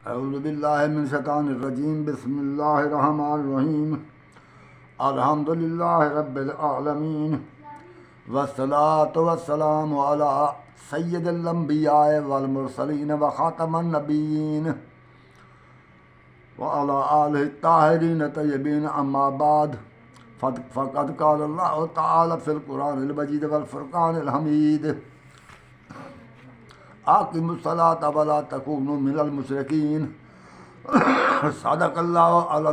اعوذ باللہ من الشیطان الرجیم بسم اللہ الرحمن الرحیم الحمد للہ رب العالمین والصلاة والسلام علی سید الانبیاء والمرسلین وخاتم النبیین وعلی آلہ الطاہرین الطیبین اما بعد فقد قال اللہ تعالی فی القرآن المجید والفرقان الحمید اقیموا الصلاۃ ولا تکونوا من المشرکین صدق اللہ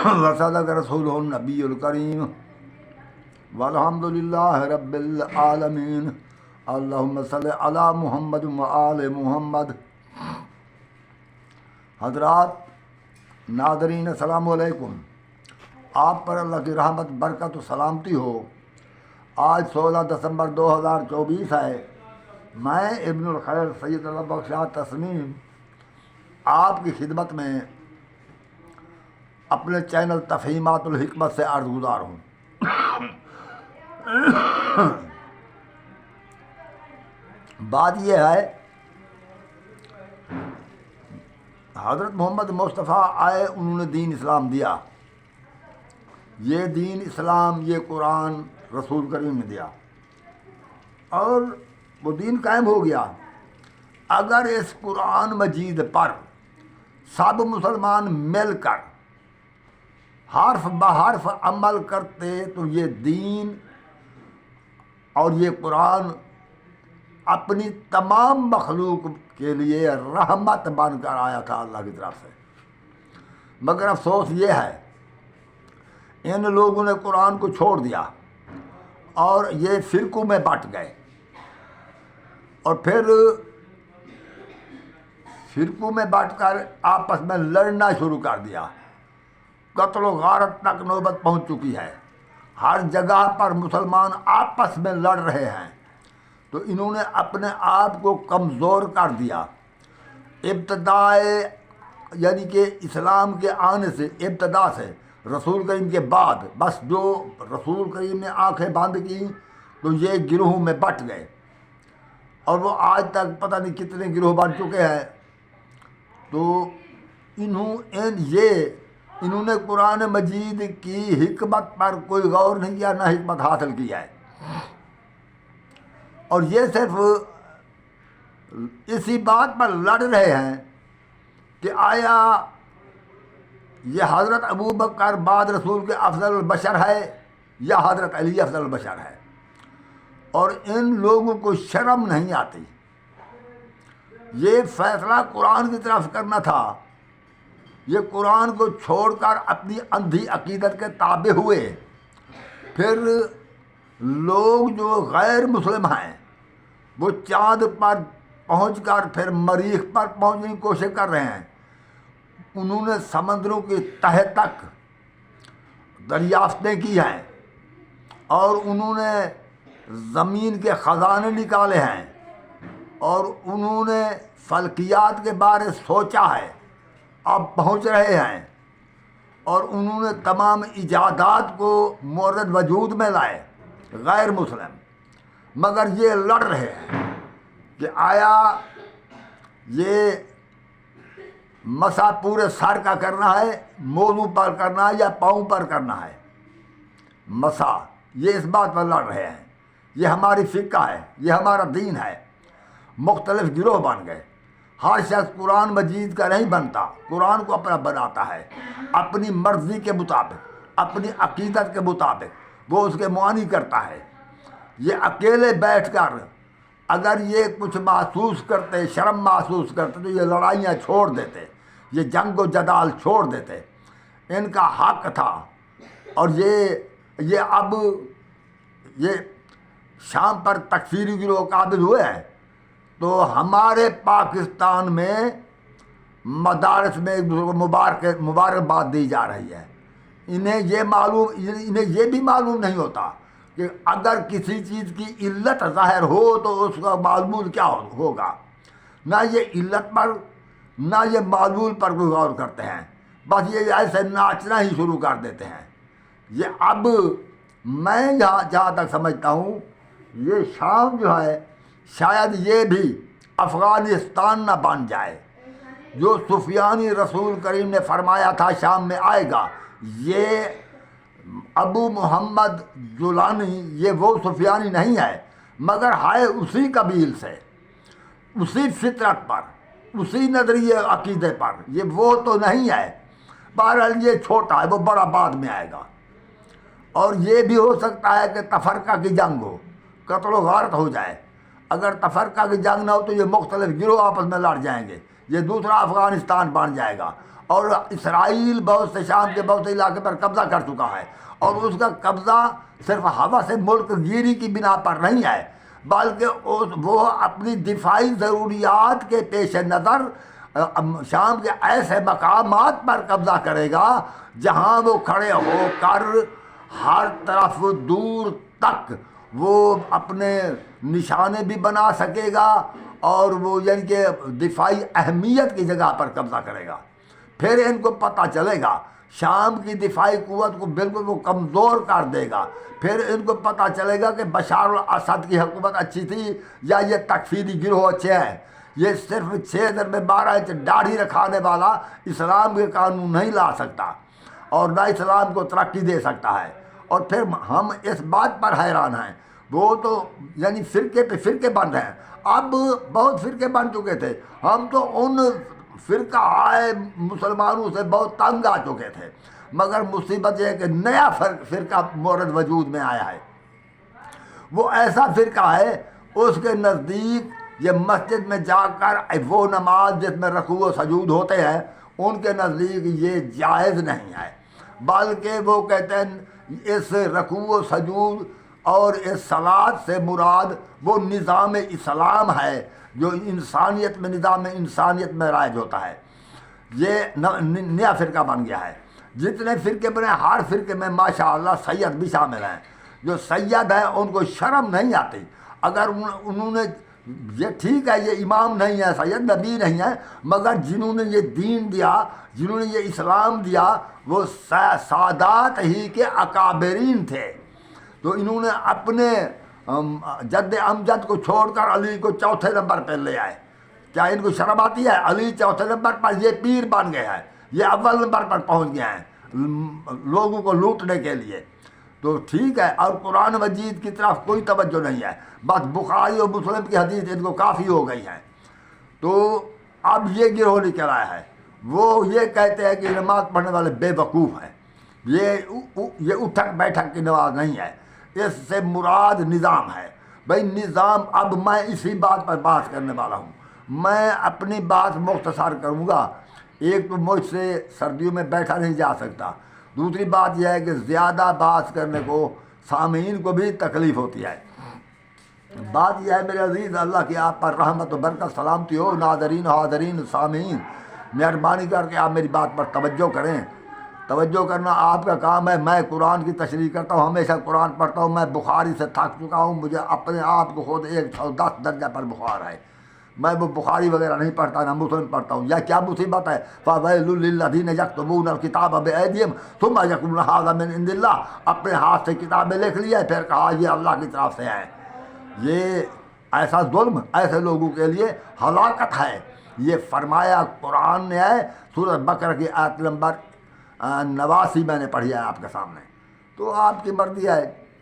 وصدق رسولہ النبی الکریم والحمد للہ رب العالمین اللہم صلی علی محمد وآل محمد۔ حضرات ناظرین السلام علیکم، آپ پر اللہ کی رحمت برکت و سلامتی ہو۔ آج 16 دسمبر 2024 ہے۔ میں ابن الخیر سید اللہ بخشا تسنیم آپ کی خدمت میں اپنے چینل تفہیمات الحکمت سے عرض گزار ہوں۔ بات یہ ہے، حضرت محمد مصطفیٰ آئے، انہوں نے دین اسلام دیا۔ یہ دین اسلام، یہ قرآن رسول کریم نے دیا اور وہ دین قائم ہو گیا۔ اگر اس قرآن مجید پر سب مسلمان مل کر حرف بحرف عمل کرتے تو یہ دین اور یہ قرآن اپنی تمام مخلوق کے لیے رحمت بن کر آیا تھا اللہ کی طرف سے۔ مگر افسوس یہ ہے، ان لوگوں نے قرآن کو چھوڑ دیا اور یہ فرقوں میں بٹ گئے، اور پھر فرقوں میں بٹ کر آپس میں لڑنا شروع کر دیا۔ قتل و غارت تک نوبت پہنچ چکی ہے۔ ہر جگہ پر مسلمان آپس میں لڑ رہے ہیں، تو انہوں نے اپنے آپ کو کمزور کر دیا۔ ابتدائے یعنی کہ اسلام کے آنے سے، ابتدا سے، رسول کریم کے بعد، بس جو رسول کریم نے آنکھیں بند کی تو یہ گروہوں میں بٹ گئے، اور وہ آج تک پتہ نہیں کتنے گروہ بن چکے ہیں۔ تو انہوں نے قرآن مجید کی حکمت پر کوئی غور نہیں کیا، نہ حکمت حاصل کی ہے، اور یہ صرف اسی بات پر لڑ رہے ہیں کہ آیا یہ حضرت ابو بکر بعد رسول کے افضل البشر ہے یا حضرت علی افضل البشر ہے، اور ان لوگوں کو شرم نہیں آتی۔ یہ فیصلہ قرآن کی طرف کرنا تھا، یہ قرآن کو چھوڑ کر اپنی اندھی عقیدت کے تابع ہوئے۔ پھر لوگ جو غیر مسلم ہیں وہ چاند پر پہنچ کر پھر مریخ پر پہنچنے کی کوشش کر رہے ہیں۔ انہوں نے سمندروں کی تہہ تک دریافتیں کی ہیں، اور انہوں نے زمین کے خزانے نکالے ہیں، اور انہوں نے فلکیات کے بارے سوچا ہے، اب پہنچ رہے ہیں، اور انہوں نے تمام ایجادات کو مورد وجود میں لائے، غیر مسلم۔ مگر یہ لڑ رہے ہیں کہ آیا یہ مسا پورے سر کا کرنا ہے، موضوع پر کرنا ہے، یا پاؤں پر کرنا ہے مسا، یہ اس بات پر لڑ رہے ہیں۔ یہ ہماری فقہ ہے، یہ ہمارا دین ہے۔ مختلف گروہ بن گئے، ہر شخص قرآن مجید کا نہیں بنتا، قرآن کو اپنا بناتا ہے، اپنی مرضی کے مطابق، اپنی عقیدت کے مطابق وہ اس کے معانی کرتا ہے۔ یہ اکیلے بیٹھ کر اگر یہ کچھ محسوس کرتے، شرم محسوس کرتے، تو یہ لڑائیاں چھوڑ دیتے، یہ جنگ و جدال چھوڑ دیتے۔ ان کا حق تھا، اور یہ اب یہ شام پر تکفیری گروہ قابض ہوئے ہیں، تو ہمارے پاکستان میں مدارس میں ایک دوسرے کو مبارکباد دی جا رہی ہے۔ انہیں یہ بھی معلوم نہیں ہوتا کہ اگر کسی چیز کی علت ظاہر ہو تو اس کا معلوم کیا ہوگا۔ نہ یہ علت پر نہ یہ معلوم پر کوئی غور کرتے ہیں، بس یہ ایسے ناچنا ہی شروع کر دیتے ہیں۔ یہ اب میں جہاں تک سمجھتا ہوں، یہ شام جو ہے شاید یہ بھی افغانستان نہ بن جائے، جو سفیانی رسول کریم نے فرمایا تھا شام میں آئے گا، یہ ابو محمد جولانی یہ وہ سفیانی نہیں ہے، مگر ہے اسی قبیل سے، اسی فطرت پر، اسی نظریے عقیدے پر، یہ وہ تو نہیں ہے۔ بہرحال یہ چھوٹا ہے، وہ بڑا بعد میں آئے گا۔ اور یہ بھی ہو سکتا ہے کہ تفرقہ کی جنگ ہو، قتل و غارت ہو جائے۔ اگر تفرقہ کی جنگ نہ ہو تو یہ مختلف گروہ آپس میں لڑ جائیں گے، یہ دوسرا افغانستان بن جائے گا۔ اور اسرائیل بہت سے شام کے بہت سے علاقے پر قبضہ کر چکا ہے، اور اس کا قبضہ صرف ہوس ملک گیری کی بنا پر نہیں ہے، بلکہ وہ اپنی دفاعی ضروریات کے پیش نظر شام کے ایسے مقامات پر قبضہ کرے گا جہاں وہ کھڑے ہو کر ہر طرف دور تک وہ اپنے نشانے بھی بنا سکے گا، اور وہ یعنی کہ دفاعی اہمیت کی جگہ پر قبضہ کرے گا۔ پھر ان کو پتہ چلے گا، شام کی دفاعی قوت کو بالکل وہ کمزور کر دے گا۔ پھر ان کو پتہ چلے گا کہ بشار الاسد کی حکومت اچھی تھی یا یہ تکفیری گروہ اچھے ہیں۔ یہ صرف 6 ضرب 12 انچ داڑھی رکھانے والا اسلام کے قانون نہیں لا سکتا، اور نہ اسلام کو ترقی دے سکتا ہے۔ اور پھر ہم اس بات پر حیران ہیں، وہ تو یعنی فرقے پہ فرقے بن رہے ہیں۔ اب بہت فرقے بن چکے تھے، ہم تو ان فرقہ آئے مسلمانوں سے بہت تنگ آ چکے تھے، مگر مصیبت یہ ہے کہ نیا فرقہ مورد وجود میں آیا ہے۔ وہ ایسا فرقہ ہے، اس کے نزدیک یہ مسجد میں جا کر وہ نماز جس میں رکوع و سجود ہوتے ہیں، ان کے نزدیک یہ جائز نہیں ہے، بلکہ وہ کہتے ہیں اس رکوع و سجود اور اس صلاۃ سے مراد وہ نظام اسلام ہے جو انسانیت میں نظام انسانیت میں رائج ہوتا ہے۔ یہ نیا فرقہ بن گیا ہے۔ جتنے فرقے بنے ہر فرقے میں ماشاءاللہ سید بھی شامل ہیں۔ جو سید ہیں ان کو شرم نہیں آتی، اگر انہوں نے یہ ٹھیک ہے یہ امام نہیں ہے، سید نبی نہیں ہے، مگر جنہوں نے یہ دین دیا، جنہوں نے یہ اسلام دیا، وہ سادات ہی کے اکابرین تھے۔ تو انہوں نے اپنے جد امجد کو چھوڑ کر علی کو چوتھے نمبر پہ لے آئے۔ کیا ان کو شرم آتی ہے؟ علی چوتھے نمبر پر، یہ پیر بن گئے ہیں، یہ اول نمبر پر پہنچ گئے ہیں لوگوں کو لوٹنے کے لیے۔ تو ٹھیک ہے، اور قرآن مجید کی طرف کوئی توجہ نہیں ہے، بس بخاری اور مسلم کی حدیث ان کو کافی ہو گئی ہے۔ تو اب یہ گروہ نکل آیا ہے، وہ یہ کہتے ہیں کہ نماز پڑھنے والے بے وقوف ہیں، یہ اٹھک بیٹھک کی نماز نہیں ہے، اس سے مراد نظام ہے۔ بھائی نظام، اب میں اسی بات پر بات کرنے والا ہوں۔ میں اپنی بات مختصر کروں گا۔ ایک تو مجھ سے سردیوں میں بیٹھا نہیں جا سکتا، دوسری بات یہ ہے کہ زیادہ بات کرنے کو سامعین کو بھی تکلیف ہوتی ہے۔ بات یہ ہے میرے عزیز، اللہ کی آپ پر رحمت و برکت سلامتی ہو، ناظرین حاضرین سامعین، مہربانی کر کے آپ میری بات پر توجہ کریں۔ توجہ کرنا آپ کا کام ہے۔ میں قرآن کی تشریح کرتا ہوں، ہمیشہ قرآن پڑھتا ہوں۔ میں بخاری سے تھک چکا ہوں، مجھے اپنے آپ کو خود 110 درجہ پر بخار ہے۔ میں وہ بخاری وغیرہ نہیں پڑھتا، نہ مسلم پڑھتا ہوں۔ یا کیا مصیبت ہے، فَوَيْلٌ لِّلَّذِينَ يَكْتُبُونَ الْكِتَابَ بِأَيْدِيهِمْ ثُمَّ يَقُولُونَ هَٰذَا مِنْ عِندِ اللَّهِ، اپنے ہاتھ سے کتابیں لکھ لی ہے، پھر کہا یہ اللہ کی طرف سے ہے۔ یہ ایسا ظلم ایسے لوگوں کے لیے ہلاکت ہے۔ یہ فرمایا قرآن نے ہے، سورۃ بقرہ کی آیت نمبر 89 میں نے پڑھی ہے آپ کے سامنے۔ تو آپ کی مرضی ہے،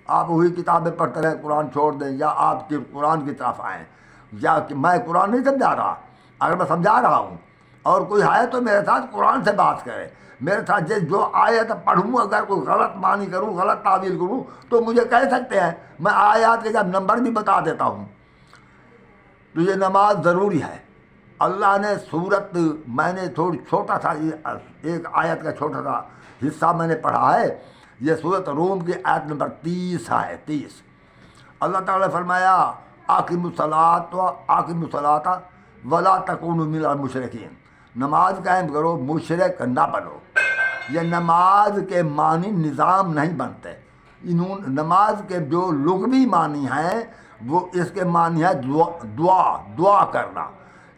آپ وہی کتابیں پڑھتے رہیں، قرآن چھوڑ دیں، یا آپ کی قرآن کی طرف آئیں، یا کہ میں قرآن نہیں سمجھا رہا۔ اگر میں سمجھا رہا ہوں اور کوئی ہے تو میرے ساتھ قرآن سے بات کرے، میرے ساتھ جو آیت پڑھوں، اگر کوئی غلط معنی کروں، غلط تعویل کروں تو مجھے کہہ سکتے ہیں، میں آیات کے جب نمبر بھی بتا دیتا ہوں۔ تو یہ نماز ضروری ہے۔ اللہ نے سورت، میں نے تھوڑی چھوٹا سا ایک آیت کا چھوٹا سا حصہ میں نے پڑھا ہے، یہ سورت روم کی آیت نمبر 30 ہے، 30۔ اللہ تعالیٰ نے فرمایا اقیموا الصلاۃ ولا تکونوا من المشرکین، نماز قائم کرو، مشرک نہ بنو۔ یہ نماز کے معنی نظام نہیں بنتے، نماز کے جو لغوی معنی ہیں وہ اس کے معنی ہے دعا کرنا۔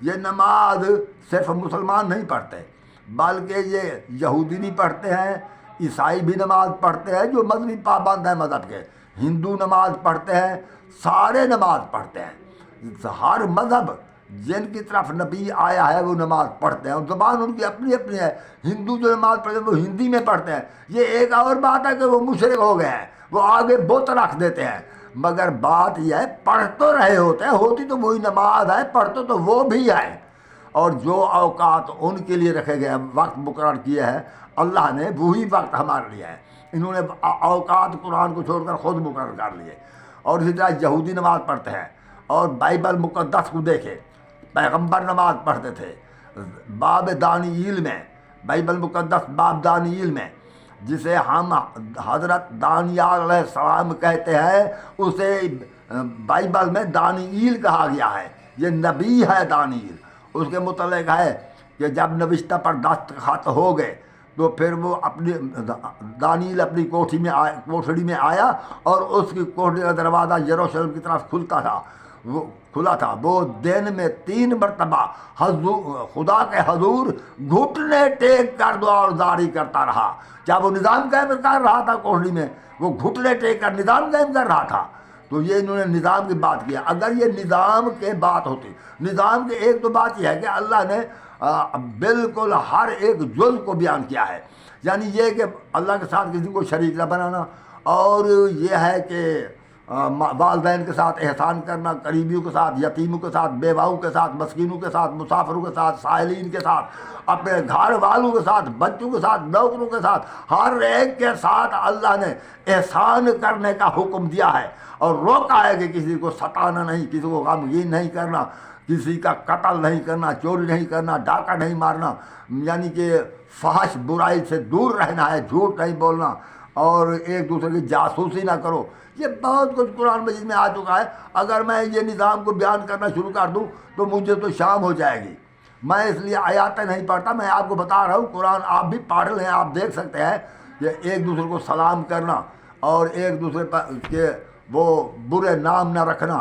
یہ نماز صرف مسلمان نہیں پڑھتے، بلکہ یہ یہودی بھی پڑھتے ہیں، عیسائی بھی نماز پڑھتے ہیں جو مذہبی پابند ہیں مذہب کے، ہندو نماز پڑھتے ہیں، سارے نماز پڑھتے ہیں۔ ہر مذہب جن کی طرف نبی آیا ہے وہ نماز پڑھتے ہیں، اور زبان ان کی اپنی اپنی ہے۔ ہندو جو نماز پڑھتے ہیں وہ ہندی میں پڑھتے ہیں۔ یہ ایک اور بات ہے کہ وہ مشرک ہو گئے ہیں، وہ آگے بت رکھ دیتے ہیں، مگر بات یہ ہے پڑھ تو رہے ہوتے ہیں، ہوتی تو وہی نماز ہے، پڑھتے تو وہ بھی ہے۔ اور جو اوقات ان کے لیے رکھے گئے ہیں، وقت مقرر کیے ہیں اللہ نے، وہی وقت ہمارے لیے ہے۔ انہوں نے اوقات قرآن کو چھوڑ کر خود مقرر کر لیے۔ اور اسی طرح یہودی نماز پڑھتے ہیں، اور بائبل مقدس کو دیکھے، پیغمبر نماز پڑھتے تھے باب دانییل میں، بائبل مقدس باب دانییل میں، جسے ہم حضرت دانیال علیہ السلام کہتے ہیں، اسے بائبل میں دانییل کہا گیا ہے۔ یہ نبی ہے دانییل۔ اس کے متعلق ہے کہ جب نوشتہ پر دستخط ہو گئے تو پھر وہ اپنی دانییل اپنی کوٹھڑی میں آیا، اور اس کی کوٹھڑی کا دروازہ یروشلم کی طرف کھلا تھا۔ وہ دن میں 3 مرتبہ خدا کے حضور گھٹنے ٹیک کر دعا اور زاری کرتا رہا۔ کیا وہ نظام قائم کر رہا تھا کوٹھڑی میں؟ وہ گھٹنے ٹیک کر نظام قائم کر رہا تھا۔ تو یہ انہوں نے نظام کی بات کیا۔ اگر یہ نظام کے بات ہوتی، نظام کے ایک تو بات یہ ہے کہ اللہ نے بالکل ہر ایک جز کو بیان کیا ہے، یعنی یہ کہ اللہ کے ساتھ کسی کو شریک نہ بنانا، اور یہ ہے کہ والدین کے ساتھ احسان کرنا، قریبیوں کے ساتھ، یتیموں کے ساتھ، بیواؤں کے ساتھ، مسکینوں کے ساتھ، مسافروں کے ساتھ، سائلین کے ساتھ، اپنے گھر والوں کے ساتھ، بچوں کے ساتھ، نوکروں کے ساتھ، ہر ایک کے ساتھ اللہ نے احسان کرنے کا حکم دیا ہے، اور روکا ہے کہ کسی کو ستانا نہیں، کسی کو غمگین نہیں کرنا، کسی کا قتل نہیں کرنا، چوری نہیں کرنا، ڈاکہ نہیں مارنا، یعنی کہ فحش برائی سے دور رہنا ہے، جھوٹ نہیں بولنا، اور ایک دوسرے کی جاسوسی نہ کرو۔ یہ بہت کچھ قرآن مجید میں آ چکا ہے۔ اگر میں یہ نظام کو بیان کرنا شروع کر دوں تو مجھے تو شام ہو جائے گی۔ میں اس لیے آیاتیں نہیں پڑھتا، میں آپ کو بتا رہا ہوں، قرآن آپ بھی پڑھ لیں، آپ دیکھ سکتے ہیں کہ ایک دوسرے کو سلام کرنا، اور ایک دوسرے پر کے وہ برے نام نہ رکھنا،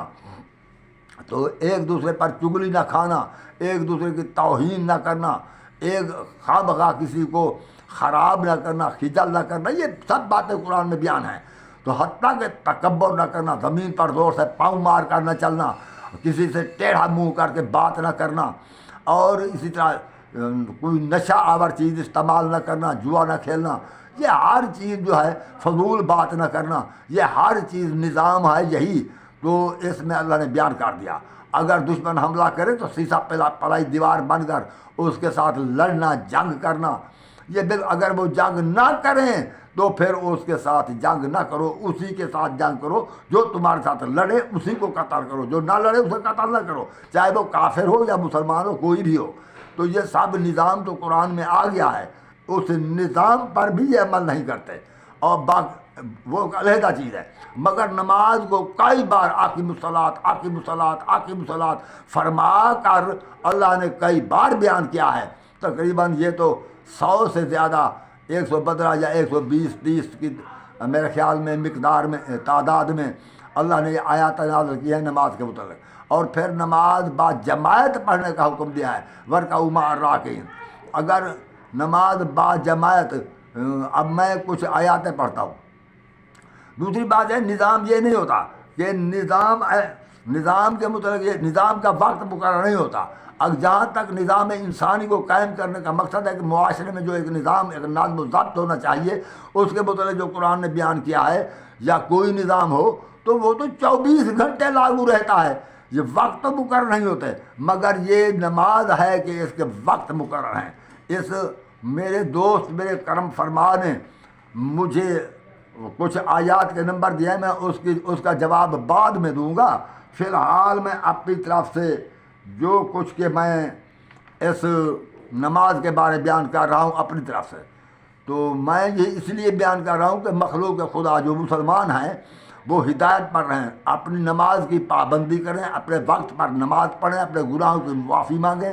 تو ایک دوسرے پر چگلی نہ کھانا، ایک دوسرے کی توہین نہ کرنا، ایک خواہ بخواہ کسی کو خراب نہ کرنا، خجل نہ کرنا، یہ سب باتیں قرآن میں بیان ہیں۔ تو حتیٰ کہ تکبر نہ کرنا، زمین پر زور سے پاؤں مار کر نہ چلنا، کسی سے ٹیڑھا منہ کر کے بات نہ کرنا، اور اسی طرح کوئی نشہ آور چیز استعمال نہ کرنا، جوا نہ کھیلنا، یہ ہر چیز جو ہے فضول بات نہ کرنا، یہ ہر چیز نظام ہے یہی۔ تو اس میں اللہ نے بیان کر دیا، اگر دشمن حملہ کرے تو سیسا پلائی دیوار بن کر اس کے ساتھ لڑنا، جنگ کرنا۔ یہ اگر وہ جنگ نہ کریں تو پھر اس کے ساتھ جنگ نہ کرو، اسی کے ساتھ جنگ کرو جو تمہارے ساتھ لڑے، اسی کو قتل کرو، جو نہ لڑے اسے قتل نہ کرو، چاہے وہ کافر ہو یا مسلمان ہو، کوئی بھی ہو۔ تو یہ سب نظام تو قرآن میں آ گیا ہے، اس نظام پر بھی یہ عمل نہیں کرتے، اور وہ ایک علیحدہ چیز ہے۔ مگر نماز کو کئی بار اقیموا الصلاۃ، اقیموا الصلاۃ، اقیموا الصلاۃ فرما کر اللہ نے کئی بار بیان کیا ہے۔ تقریباً یہ تو 100 سے زیادہ، 115 یا 120 30 کی میرے خیال میں مقدار میں، تعداد میں اللہ نے یہ آیات نازل کی ہے نماز کے متعلق۔ اور پھر نماز با جماعت پڑھنے کا حکم دیا ہے، وَارْكَعُوا مَعَ الرَّاكِعِينَ۔ اگر نماز با جماعت، اب میں کچھ آیاتیں پڑھتا ہوں۔ دوسری بات ہے، نظام یہ نہیں ہوتا کہ نظام کے متعلق، یہ نظام کا وقت مقرر نہیں ہوتا۔ اب جہاں تک نظام انسانی کو قائم کرنے کا مقصد ہے کہ معاشرے میں جو ایک نظام، ایک نظم و ضبط ہونا چاہیے، اس کے متعلق جو قرآن نے بیان کیا ہے، یا کوئی نظام ہو تو وہ تو 24 گھنٹے لاگو رہتا ہے، یہ وقت تو مقرر نہیں ہوتے۔ مگر یہ نماز ہے کہ اس کے وقت مقرر ہیں۔ اس میرے دوست میرے کرم فرما نے مجھے کچھ آیات کے نمبر دیا ہے، میں اس کا جواب بعد میں دوں گا۔ فی الحال میں اپنی طرف سے جو کچھ کہ میں اس نماز کے بارے بیان کر رہا ہوں اپنی طرف سے، تو میں یہ اس لیے بیان کر رہا ہوں کہ مخلوق خدا جو مسلمان ہیں وہ ہدایت پر رہیں، اپنی نماز کی پابندی کریں، اپنے وقت پر نماز پڑھیں، اپنے گناہوں کی معافی مانگیں،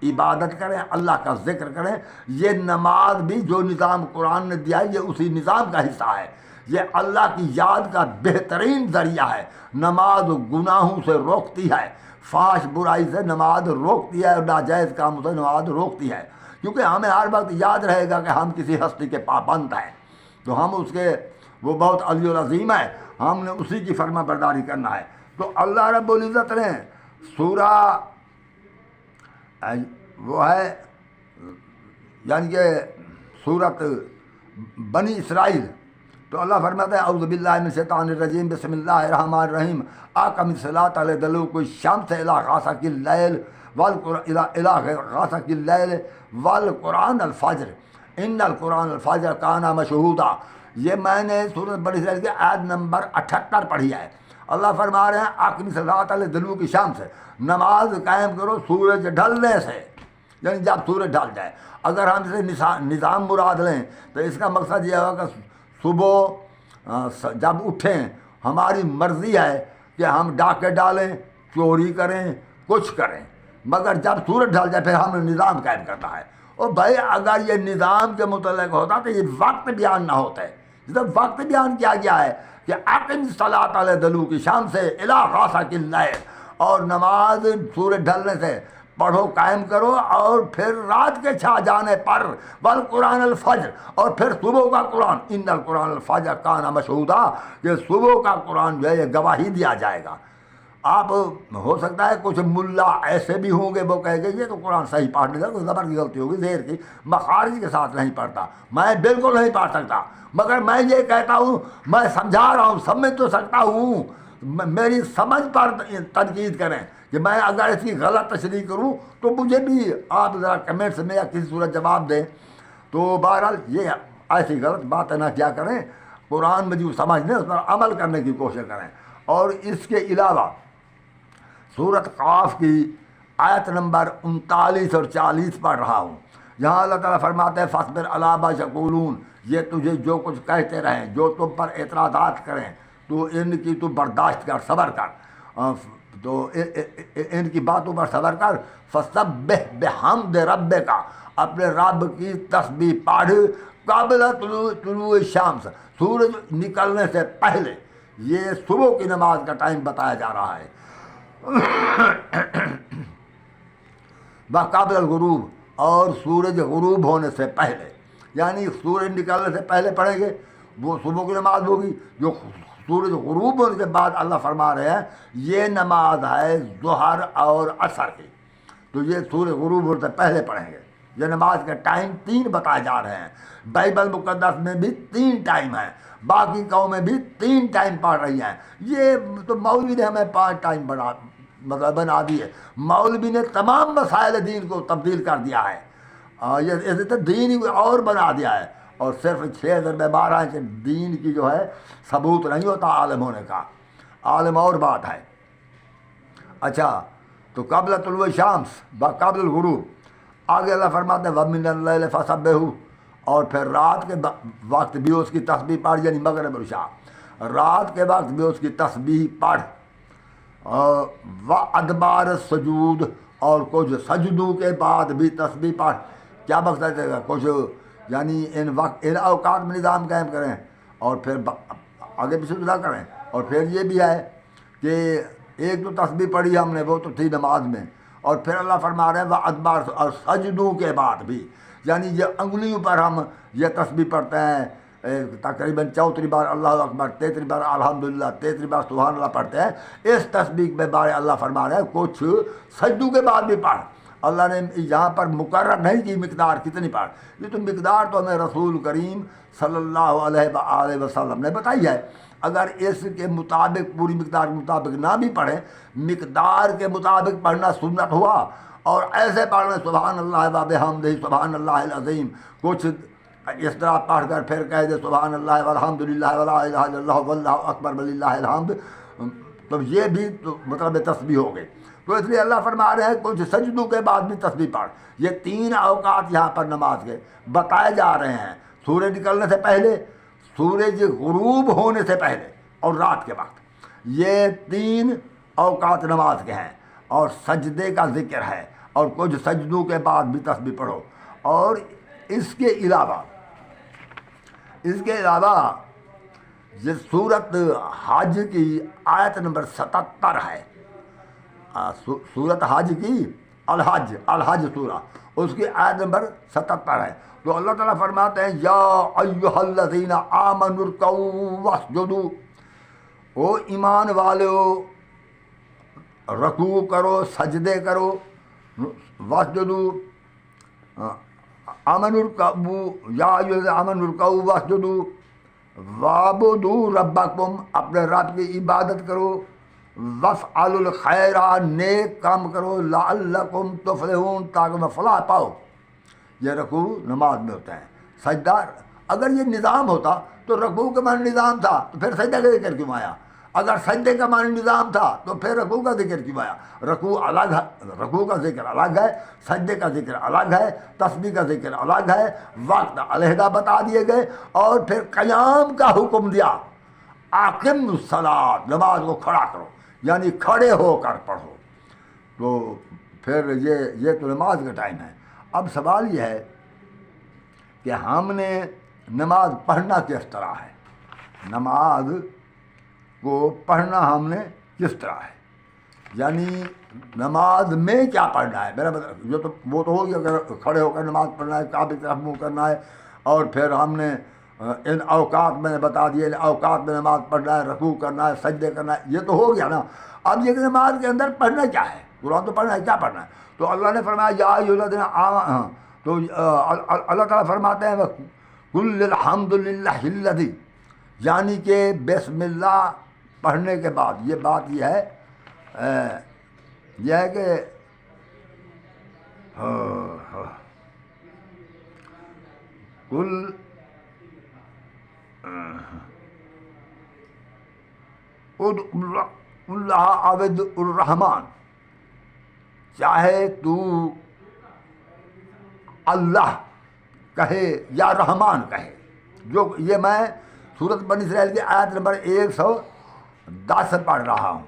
عبادت کریں، اللہ کا ذکر کریں۔ یہ نماز بھی جو نظام قرآن نے دیا ہے یہ اسی نظام کا حصہ ہے، یہ اللہ کی یاد کا بہترین ذریعہ ہے۔ نماز گناہوں سے روکتی ہے، فحش برائی سے نماز روکتی ہے، اور ناجائز کاموں سے نماز روکتی ہے، کیونکہ ہمیں ہر وقت یاد رہے گا کہ ہم کسی ہستی کے پابند ہیں، تو ہم اس کے، وہ بہت علی العظیم ہے، ہم نے اسی کی فرما برداری کرنا ہے۔ تو اللہ رب العزت نے سورہ وہ ہے یعنی کہ سورت بنی اسرائیل. تو اللہ فرماتا ہے اعوذ باللہ من الشیطان الرجیم بسم اللہ الرحمن الرحیم اقم الصلاۃ لدلوک الشمس الی غسق اللیل الی غسق اللیل والقرآن الفجر ان القرآن الفجر کان مشہودا. یہ میں نے سورۃ بنی اسرائیل کی آیت نمبر 78 پڑھی ہے. اللہ فرما رہے ہیں اقم الصلاۃ لدلوک الشمس، نماز قائم کرو سورج ڈھلنے سے، یعنی جب سورج ڈھل جائے. اگر ہم اسے نظام مراد لیں تو اس کا مقصد یہ ہوگا کہ صبح جب اٹھیں ہماری مرضی ہے کہ ہم ڈاکے ڈالیں، چوری کریں، کچھ کریں، مگر جب سورج ڈھل جائے پھر ہم نے نظام قائم کرنا ہے. اور بھائی اگر یہ نظام کے متعلق ہوتا تو یہ وقت بیان نہ ہوتا ہے. جب وقت بیان کیا گیا ہے کہ اقم الصلاۃ لدلوک الشمس الی غسق اللیل، اور نماز سورج ڈھلنے سے پڑھو قائم کرو، اور پھر رات کے چھا جانے پر والقرآن الفجر، اور پھر صبح کا قرآن ان القرآن الفجر کان مشہودا، کہ صبح کا قرآن جو ہے یہ گواہی دیا جائے گا. آپ ہو سکتا ہے کچھ ملا ایسے بھی ہوں گے وہ کہے گے یہ تو قرآن صحیح پڑھ نہیں سکتا، زبر کی غلطی ہوگی، زیر کی، مخارج کے ساتھ نہیں پڑھتا، میں بالکل نہیں پڑھ سکتا. مگر میں یہ کہتا ہوں، میں سمجھا رہا ہوں، سمجھ تو سکتا ہوں، میری سمجھ پر تنقید کریں کہ میں اگر اس کی غلط تشریح کروں تو مجھے بھی آپ ذرا کمنٹس میں یا کسی صورت جواب دیں. تو بہرحال یہ ایسی غلط باتیں نہ کیا کریں، قرآن میں جو سمجھنے اس پر عمل کرنے کی کوشش کریں. اور اس کے علاوہ سورت قاف کی آیت نمبر 39 اور 40 پڑھ رہا ہوں، جہاں اللہ تعالیٰ فرماتے ہیں فاصبر علی ما یقولون، یہ تجھے جو کچھ کہتے رہیں، جو تم پر اعتراضات کریں تو ان کی تو برداشت کر، صبر کر، تو ان کی باتوں پر صبر کر. فسبح بحمد ربک، اپنے رب کی تسبیح پڑھ قبل طلوع الشمس، سورج نکلنے سے پہلے. یہ صبح کی نماز کا ٹائم بتایا جا رہا ہے. قبل الغروب، اور سورج غروب ہونے سے پہلے، یعنی سورج نکلنے سے پہلے پڑھیں گے وہ صبح کی نماز ہوگی. جو سورج غروب ہونے کے بعد اللہ فرما رہے ہیں یہ نماز ہے ظہر اور عصر کی، تو یہ سورج غروب ہونے سے پہلے پڑھیں گے. یہ نماز کے ٹائم 3 بتائے جا رہے ہیں. بائبل مقدس میں بھی 3 ٹائم ہیں، باقی قومیں بھی 3 ٹائم پڑھ رہی ہیں. یہ تو مولوی نے ہمیں 5 ٹائم بنا دی ہے. مولوی نے تمام مسائل دین کو تبدیل کر دیا ہے، یہ تو دین ہی اور بنا دیا ہے. اور صرف 6 ضرب 12 سے دین کی جو ہے ثبوت نہیں ہوتا عالم ہونے کا، عالم اور بات ہے. اچھا، تو قبل طلوع الشمس قبل الغروب. آگے اللہ فرماتے ہیں وَمِنَ اللَّيْلِ فَسَبِّحْهُ، اور پھر رات کے وقت بھی اس کی تسبیح پڑھ، یعنی مغرب العشاء، رات کے وقت بھی اس کی تسبیح پڑھ. وَأَدْبَارَ السُّجُودِ، اور کچھ سجدوں کے بعد بھی تسبیح پڑھ. کیا مقصد ہے؟ کچھ یعنی ان اوقات میں نظام قائم کریں، اور پھر آگے بھی سجدہ کریں. اور پھر یہ بھی ہے کہ ایک تو تسبیح پڑھی ہم نے، وہ تو تھی نماز میں، اور پھر اللہ فرما رہے ہیں وہ ادبار، اور سجدوں کے بعد بھی، یعنی یہ انگلیوں پر ہم یہ تسبیح پڑھتے ہیں تقریباً 34 بار اللہ اکبر، 33 بار الحمدللہ، 33 بار سبحان اللہ پڑھتے ہیں. اس تسبیح میں بارے اللہ فرما رہے ہیں کچھ سجدوں کے بعد بھی پڑھ. اللہ نے یہاں پر مقرر نہیں کی مقدار کتنی پڑھ، یہ تو مقدار تو ہمیں رسول کریم صلی اللہ علیہ وآلہ وسلم نے بتائی ہے. اگر اس کے مطابق پوری مقدار کے مطابق نہ بھی پڑھیں، مقدار کے مطابق پڑھنا سنت ہوا. اور ایسے پڑھنا سبحان اللہ و بحمدہ سبحان اللہ العظیم، کچھ اس طرح پڑھ کر پھر کہہ دے سبحان اللہ والحمدللہ ولا الہ الا اللہ واللہ اکبر وللہ الحمد، تو یہ بھی تو مطلب تسبیح ہو گئی. تو اس لیے اللہ فرما رہے ہیں کچھ سجدوں کے بعد بھی تسبیح پڑھ. یہ 3 اوقات یہاں پر نماز کے بتائے جا رہے ہیں، سورج نکلنے سے پہلے، سورج غروب ہونے سے پہلے، اور رات کے وقت. یہ 3 اوقات نماز کے ہیں، اور سجدے کا ذکر ہے، اور کچھ سجدوں کے بعد بھی تسبیح پڑھو. اور اس کے علاوہ یہ سورت حج کی آیت نمبر 77 ہے. سورت حج کی الحج سورہ، اس کی آیت نمبر 77 ہے. تو اللہ تعالیٰ فرماتے ہیں یا ایھا الذین آمنوا ارکعوا واسجدوا، او ایمان والو رکوع کرو، سجدے کرو. واسجدوا امن ارکعوا یا ایھا الذین آمنوا ارکعوا واسجدوا وعبدوا ربکم، اپنے رب کی عبادت کرو، وافعلوا الخیر، نیک کام کرو، لعلکم تفلحون، تاکہ میں فلاح پاؤ۔ یہ رکوع نماز میں ہوتا ہے۔ سجدہ اگر یہ نظام ہوتا تو رکوع کا معنی نظام تھا تو پھر سجدہ کا ذکر کیوں آیا؟ اگر سجدے کا معنی نظام تھا تو پھر رکوع کا ذکر کیوں آیا؟ رکوع الگ ہے، رکوع کا ذکر الگ ہے، سجدے کا ذکر الگ ہے، تسبیح کا ذکر الگ ہے، وقت علیحدہ بتا دیے گئے، اور پھر قیام کا حکم دیا، اقم الصلاۃ، نماز کو کھڑا کرو، یعنی کھڑے ہو کر پڑھو۔ تو پھر یہ تو نماز کا ٹائم ہے۔ اب سوال یہ ہے کہ ہم نے نماز پڑھنا کس طرح ہے، نماز کو پڑھنا ہم نے کس طرح ہے، یعنی نماز میں کیا پڑھنا ہے؟ میرا مطلب جو تو وہ تو ہو گیا کہ کھڑے ہو کر نماز پڑھنا ہے، کعبے کی طرف منہ کرنا ہے، اور پھر ہم نے ان اوقات میں نے بتا دیے، ان اوقات میں نماز پڑھنا ہے، رکوع کرنا ہے، سجدے کرنا ہے، یہ تو ہو گیا نا۔ اب یہ کہ نماز کے اندر پڑھنا کیا ہے، قرآن تو پڑھنا ہے، کیا پڑھنا ہے؟ تو اللہ نے فرمایا یا ایھا الذین آمنوا، تو اللہ تعالیٰ فرماتے ہیں قل الحمد للہ الذی، یعنی کہ بسم اللہ پڑھنے کے بعد یہ بات یہ ہے کہ قل اللہ عبد الرحمن، چاہے تو اللہ کہے یا رحمان کہے، جو یہ میں سورۃ بنی اسرائیل کی آیت نمبر 110 پڑھ رہا ہوں،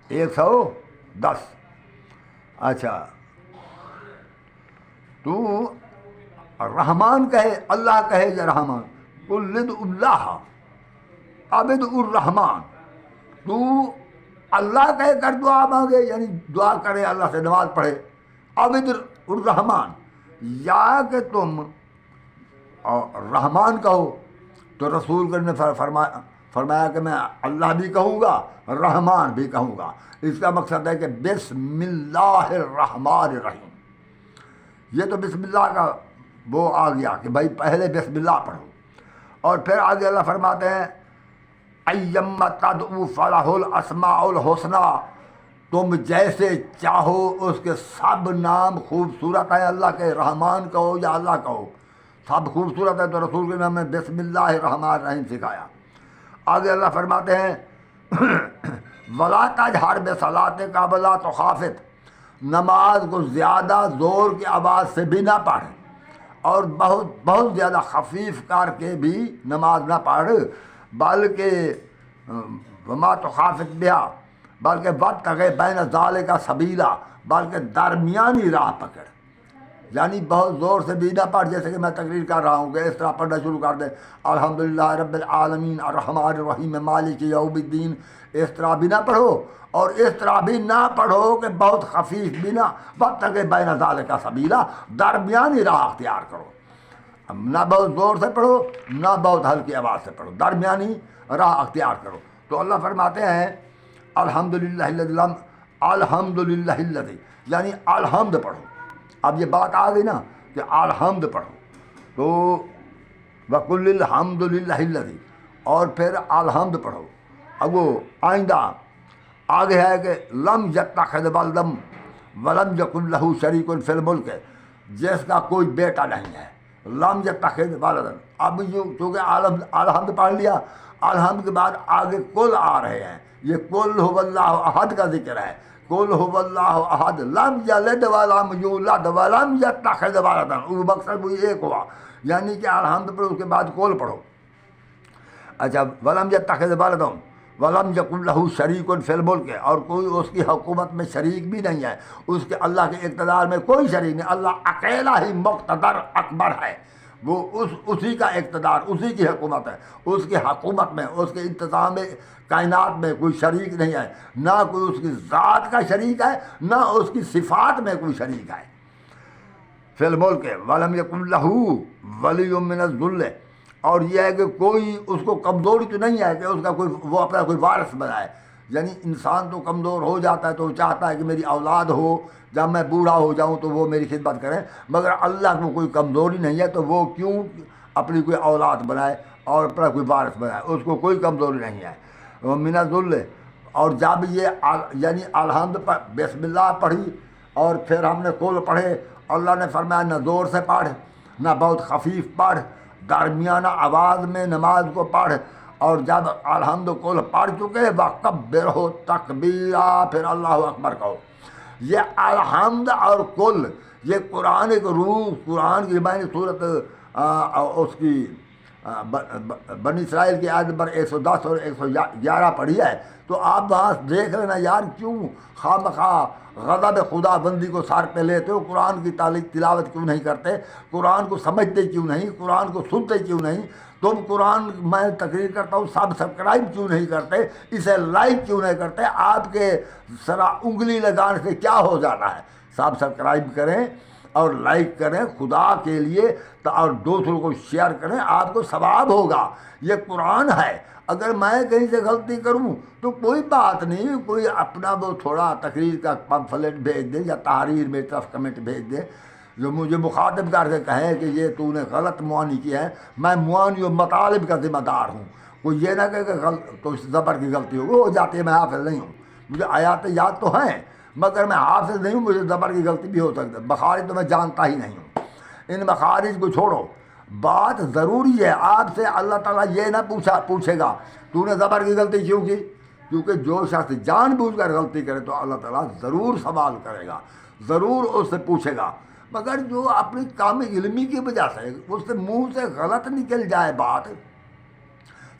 110۔ اچھا، تو رحمان کہے، اللہ کہے یا رحمان، قل اللہ عبد الرحمن، تو اللہ کہہ کر دعا مانگے، یعنی دعا کرے، اللہ سے نماز پڑھے، عبد الرحمن، یا کہ تم رحمان کہو، تو رسول کریم نے فرمایا کہ میں اللہ بھی کہوں گا، رحمان بھی کہوں گا۔ اس کا مقصد ہے کہ بسم اللہ الرحمن الرحیم، یہ تو بسم اللہ کا وہ آ گیا کہ بھائی پہلے بسم اللہ پڑھو، اور پھر آگے اللہ فرماتے ہیں ایما تدعو فلہ الاسماء الحسنی، تم جیسے چاہو اس کے سب نام خوبصورت ہیں، اللہ کے، رحمان کہو یا اللہ کہو، سب خوبصورت ہے۔ تو رسول کے نام میں بسم اللہ الرحمن الرحیم سکھایا۔ آگے اللہ فرماتے ہیں ولا تجہر بصلاتک ولا تخافت، نماز کو زیادہ زور کی آواز سے بھی نہ پڑھ، اور بہت زیادہ خفیف کر کے بھی نماز نہ پڑھ، بلکہ وما تخافت بہا، بلکہ وابتغ بین ذالک سبیلا، بلکہ درمیانی راہ پکڑ، یعنی بہت زور سے بھی نہ پڑھ، جیسے کہ میں تقریر کر رہا ہوں کہ اس طرح پڑھنا شروع کر دیں الحمدللہ رب العالمین الرحمن الرحیم مالک یوم الدین، اس طرح بھی نہ پڑھو، اور اس طرح بھی نہ پڑھو کہ بہت خفیف بھی نہ، وابتغ بین ذالک سبیلا، درمیانی راہ اختیار کرو، نہ بہت زور سے پڑھو نہ بہت ہلکی آواز سے پڑھو، درمیانی راہ اختیار کرو۔ تو اللہ فرماتے ہیں الحمدللہ الذی، یعنی الحمد پڑھو۔ اب یہ بات آ گئی نا کہ الحمد پڑھو، تو وقل الحمد للہ الذی، اور پھر الحمد پڑھو۔ اب وہ آئندہ آگے ہے کہ لم یتخذ ولدا ولم یکن لہ شریک فی الملک، جس کا کوئی بیٹا نہیں ہے، لم یتخذ ولدا۔ اب جو چونکہ الحمد پڑھ لیا، الحمد کے بعد آگے کل آ رہے ہیں، یہ قل ھو اللہ احد کا ذکر ہے، قل ھو اللہ احد لم یلد ولم یولد ولم یتخذ ولدا، وہ مقصد وہ ایک ہوا، یعنی کہ الحمد پڑھو اس کے بعد قل پڑھو۔ اچھا، ولم یتخذ ولدا ولم یکن لہ شریک فی الملک، اور کوئی اس کی حکومت میں شریک بھی نہیں ہے، اس کے اللہ کے اقتدار میں کوئی شریک نہیں، اللہ اکیلا ہی مقتدر اکبر ہے، وہ اسی کا اقتدار، اسی کی حکومت ہے، اس کی حکومت میں، اس کے انتظام کائنات میں کوئی شریک نہیں ہے، نہ کوئی اس کی ذات کا شریک ہے، نہ اس کی صفات میں کوئی شریک ہے۔ فی الملک ولم یکن لہ ولی من الذل، اور یہ ہے کہ کوئی اس کو کمزوری تو نہیں ہے کہ اس کا کوئی وہ اپنا کوئی وارث بنائے، یعنی انسان تو کمزور ہو جاتا ہے تو وہ چاہتا ہے کہ میری اولاد ہو، جب میں بوڑھا ہو جاؤں تو وہ میری خدمت کریں، مگر اللہ کو کوئی کمزوری نہیں ہے تو وہ کیوں اپنی کوئی اولاد بنائے اور اپنا کوئی وارث بنائے، اس کو کوئی کمزوری نہیں ہے۔ وہ من الذل، اور جب یہ یعنی الحمد پر بسم اللہ پڑھی اور پھر ہم نے کل پڑھے، اللہ نے فرمایا نہ زور سے پڑھ، نہ بہت خفیف پڑھ، درمیانہ آواز میں نماز کو پڑھ، اور جب الحمد کل پڑھ چکے وَکَبِّرْ ہو تکبیرا، پھر اللہ اکبر کہو۔ یہ الحمد اور کل یہ قرآن ایک روح، قرآن کی میں نے صورت اس کی بنی اسرائیل کی آیت نمبر 110 اور 111 پڑھی ہے، تو آپ وہاں دیکھ لینا یار کیوں خواہ مخواہ غضب خدا بندی کو سار پہ لیتے ہو، قرآن کی تلاوت کیوں نہیں کرتے، قرآن کو سمجھتے کیوں نہیں، قرآن کو سنتے کیوں نہیں، تم قرآن میں تقریر کرتا ہوں سبسکرائب کیوں نہیں کرتے، اسے لائک کیوں نہیں کرتے، آپ کے ذرا انگلی لگانے سے کیا ہو جاتا ہے، سبسکرائب کریں اور لائک کریں خدا کے لیے، اور دوسروں کو شیئر کریں، آپ کو ثواب ہوگا۔ یہ قرآن ہے، اگر میں کہیں سے غلطی کروں تو کوئی بات نہیں، کوئی اپنا وہ تھوڑا تقریر کا پمفلٹ بھیج دے یا تحریر میں طرف کمنٹ بھیج دے جو مجھے مخاطب کر کے کہیں کہ یہ تو نے غلط معانی کی ہے، میں معانی و مطالب کا ذمہ دار ہوں۔ کوئی یہ نہ کہے کہ تو اس زبر کی غلطی ہو جاتی ہے، میں حافظ نہیں ہوں، مجھے آیات یاد تو ہیں مگر میں حافظ نہیں ہوں، مجھے زبر کی غلطی بھی ہو سکتی ہے، بخاری تو میں جانتا ہی نہیں ہوں۔ ان مخارج کو چھوڑو، بات ضروری ہے آپ سے اللہ تعالیٰ یہ نہ پوچھے گا تو نے زبر کی غلطی کیوں کی، کیونکہ جو شخص جان بوجھ کر غلطی کرے تو اللہ تعالیٰ ضرور سوال کرے گا، ضرور اس سے پوچھے گا، مگر جو اپنی کام علمی کی وجہ سے اس سے منہ سے غلط نکل جائے بات،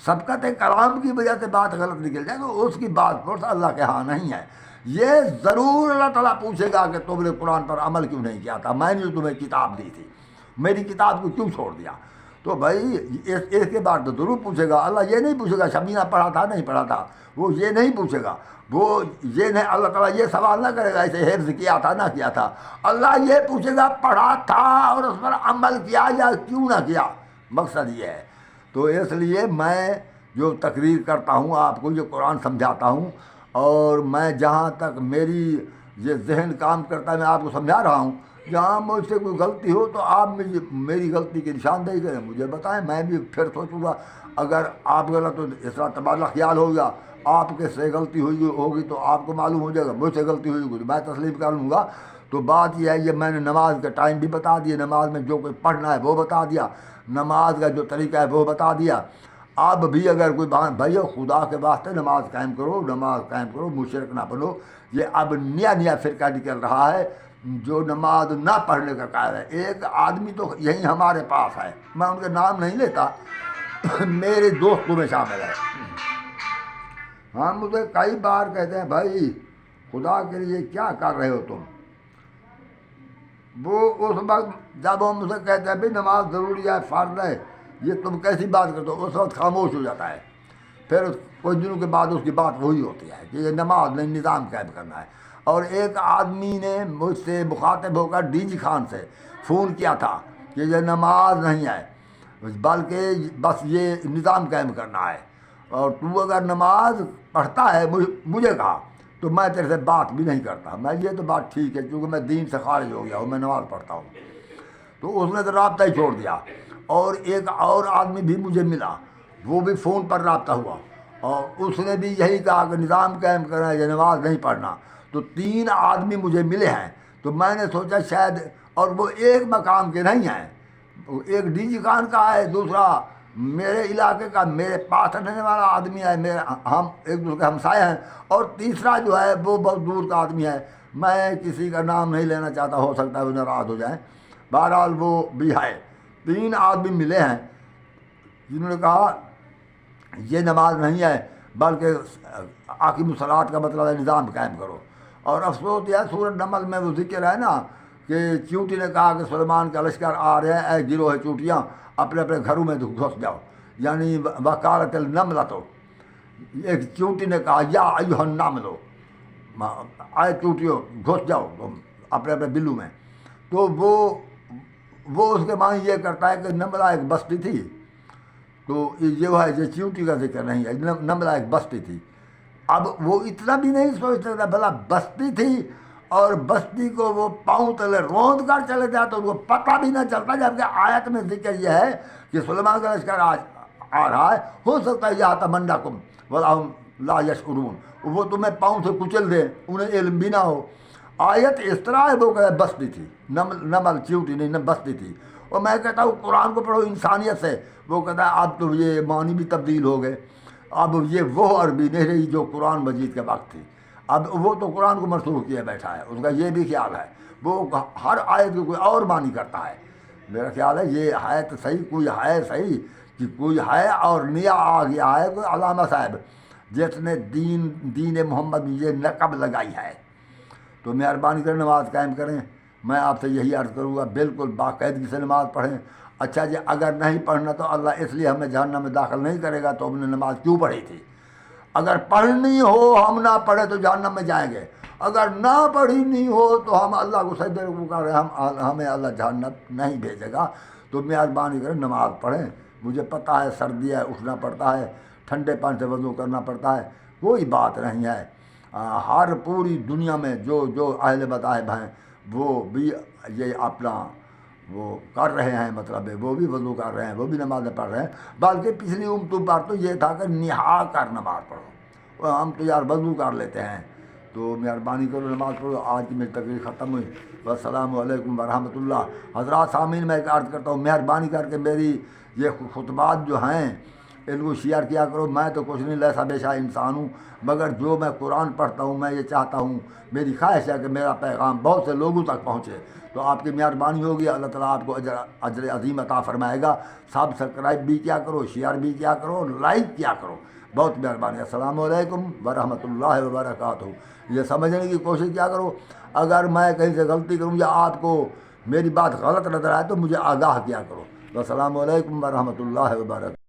سبقت کلام کی وجہ سے بات غلط نکل جائے تو اس کی بات پر اللہ کے ہاں نہیں ہے، یہ ضرور اللہ تعالیٰ پوچھے گا کہ تم نے قرآن پر عمل کیوں نہیں کیا تھا، میں نے تمہیں کتاب دی تھی، میری کتاب کو کیوں چھوڑ دیا، تو بھائی اس کے بعد تو ضرور پوچھے گا۔ اللہ یہ نہیں پوچھے گا شبینہ پڑھا تھا نہیں پڑھا تھا، وہ یہ نہیں پوچھے گا، وہ یہ نہیں، اللہ تعالیٰ یہ سوال نہ کرے گا اسے حفظ کیا تھا نہ کیا تھا، اللہ یہ پوچھے گا پڑھا تھا اور اس پر عمل کیا یا کیوں نہ کیا، مقصد یہ ہے۔ تو اس لیے میں جو تقریر کرتا ہوں آپ کو، یہ قرآن سمجھاتا ہوں، اور میں جہاں تک میری یہ ذہن کام کرتا ہے میں آپ کو سمجھا رہا ہوں، جہاں مجھ سے کوئی غلطی ہو تو آپ مجھے میری غلطی کی نشاندہی کریں، مجھے بتائیں، میں بھی پھر سوچوں گا، اگر آپ غلط ہو اس طرح تبادلہ خیال ہوگا، آپ کے سے غلطی ہوگی تو آپ کو معلوم ہو جائے گا، مجھ سے غلطی ہوگی تو میں تسلیم کر لوں گا۔ تو بات یہ ہے، یہ میں نے نماز کا ٹائم بھی بتا دیا، نماز میں جو کوئی پڑھنا ہے وہ بتا دیا، نماز کا جو طریقہ ہے وہ بتا دیا۔ اب بھی اگر کوئی بھائی خدا کے واسطے نماز قائم کرو، نماز قائم کرو، مشرک نہ بنو، یہ اب نیا فرقہ نکل رہا ہے جو نماز نہ پڑھنے کا قائل ہے۔ ایک آدمی تو یہی ہمارے پاس ہے، میں ان کا نام نہیں لیتا، میرے دوستوں میں شامل ہے، ہاں مجھے کئی بار کہتے ہیں بھائی خدا کے لیے کیا کر رہے ہو تم، وہ اس وقت جب وہ مجھ سے کہتے ہیں بھائی نماز ضروری ہے، فرض ہے، یہ تم کیسی بات کرتے ہو، اس وقت خاموش ہو جاتا ہے، پھر کچھ دنوں کے بعد اس کی بات وہی ہوتی ہے کہ یہ نماز نہیں، نظام قائم کرنا ہے۔ اور ایک آدمی نے مجھ سے مخاطب ہو کر ڈی جی خان سے فون کیا تھا کہ یہ نماز نہیں ہے بلکہ بس یہ نظام قائم کرنا ہے، اور تو اگر نماز پڑھتا ہے مجھے کہا تو میں تیرے سے بات بھی نہیں کرتا، میں یہ تو بات ٹھیک ہے کیونکہ میں دین سے خارج ہو گیا ہوں، میں نماز پڑھتا ہوں، تو اس نے تو رابطہ ہی چھوڑ دیا۔ اور ایک اور آدمی بھی مجھے ملا، وہ بھی فون پر رابطہ ہوا، اور اس نے بھی یہی کہا کہ نظام قائم کرنا ہے، یہ نماز نہیں پڑھنا۔ تو 3 آدمی مجھے ملے ہیں، تو میں نے سوچا شاید، اور وہ ایک مقام کے نہیں ہیں، ایک ڈی جی خان کا ہے، دوسرا میرے علاقے کا میرے پاس رہنے والا آدمی ہے، ہم ایک دوسرے کے ہمسائے ہیں، اور تیسرا جو ہے وہ بہت دور کا آدمی ہے، میں کسی کا نام نہیں لینا چاہتا، ہو سکتا ہے وہ ناراض ہو جائیں، بہرحال وہ بھی ہے۔ 3 آدمی ملے ہیں جنہوں نے کہا یہ نماز نہیں ہے بلکہ عاقم الصلاۃ کا مطلب ہے نظام قائم کرو۔ اور افسوس یہ سورۃ نمل میں وہ ذکر ہے نا کہ چونٹی نے کہا کہ سلیمان کا لشکر آ رہے ہیں، اے گروہ چونٹیاں اپنے اپنے گھروں میں گھس جاؤ، یعنی وقالت النملۃ، ایک چونٹی نے کہا یا ایھا النمل، اے چونٹیوں گھس جاؤ تم اپنے اپنے بلو میں، تو وہ اس کے معنی یہ کرتا ہے کہ نملہ ایک بستی تھی، تو یہ ہے یہ چیونٹی کا ذکر نہیں ہے، نملہ ایک بستی تھی، اب وہ اتنا بھی نہیں سوچ سکتا، بھلا بستی تھی اور بستی کو وہ پاؤں تلے روند کر چلے جاتے، ان کو پتہ بھی نہ چلتا، جبکہ آیت میں ذکر یہ ہے کہ سلیمان کا لشکر آ رہا ہے، ہو سکتا ہے یا تمناکم ولاہم لا یشعرون، وہ تمہیں پاؤں سے کچل دیں، انہیں علم بھی نہ ہو۔ آیت اس طرح ہے، وہ کہ بستی تھی، نمل چیوٹی نہیں، نہ بستی تھی۔ اور میں کہتا ہوں قرآن کو پڑھو انسانیت سے، وہ کہتا ہے اب تو یہ معنی بھی تبدیل ہو گئے، اب یہ وہ عربی نہیں رہی جو قرآن مجید کے وقت تھی، اب وہ تو قرآن کو منسوخ کیے بیٹھا ہے، اس کا یہ بھی خیال ہے، وہ ہر آیت کو کوئی اور معنی کرتا ہے۔ میرا خیال ہے یہ ہے تو صحیح، کوئی ہے صحیح کہ کوئی ہے اور نیا آ گیا ہے، کوئی علامہ صاحب جس نے دین محمد میں یہ نقب لگائی ہے، تو مہربانی کریں نماز قائم کریں۔ میں آپ سے یہی عرض کروں گا، بالکل باقاعدگی سے نماز پڑھیں۔ اچھا جی، اگر نہیں پڑھنا تو اللہ اس لیے ہمیں جہنم میں داخل نہیں کرے گا، تو ہم نے نماز کیوں پڑھی تھی؟ اگر پڑھنی ہو ہم نہ پڑھے تو جہنم میں جائیں گے، اگر نہ پڑھی نہیں ہو تو ہم اللہ کو سجدے کو کر رہے ہیں، ہمیں اللہ جہنم نہیں بھیجے گا۔ تو مہربانی کریں نماز پڑھیں۔ مجھے پتہ ہے سردی ہے، اٹھنا پڑتا ہے، ٹھنڈے پانی سے وضو کرنا پڑتا ہے، کوئی بات نہیں ہے۔ ہر پوری دنیا میں جو اہل مذاہب ہیں وہ بھی یہ اپنا وہ کر رہے ہیں، مطلب ہے وہ بھی وضو کر رہے ہیں، وہ بھی نمازیں پڑھ رہے ہیں، بلکہ پچھلی امتوں پر تو یہ تھا کہ نہا کر نماز پڑھو، اور ہم تو یار وضو کر لیتے ہیں۔ تو مہربانی کرو نماز پڑھو۔ آج کی میری تقریر ختم ہوئی، السلام علیکم ورحمۃ اللہ۔ حضرات سامعین، میں ایک عرض کرتا ہوں، مہربانی کر کے میری یہ خطبات جو ہیں ان کو شیئر کیا کرو۔ میں تو کچھ نہیں، لیسا بیشا انسان ہوں، مگر جو میں قرآن پڑھتا ہوں میں یہ چاہتا ہوں، میری خواہش ہے کہ میرا پیغام بہت سے لوگوں تک پہنچے، تو آپ کی مہربانی ہوگی، اللہ تعالیٰ آپ کو اجر عظیم عطا فرمائے گا۔ سبسکرائب بھی کیا کرو، شیئر بھی کیا کرو، لائک کیا کرو، بہت مہربانی۔ السلام علیکم ورحمۃ اللہ وبرکاتہ۔ یہ سمجھنے کی کوشش کیا کرو، اگر میں کہیں سے غلطی کروں یا آپ کو میری بات غلط نظر آئے تو مجھے آگاہ کیا کرو۔ السلام علیکم ورحمۃ اللہ وبرکاتہ۔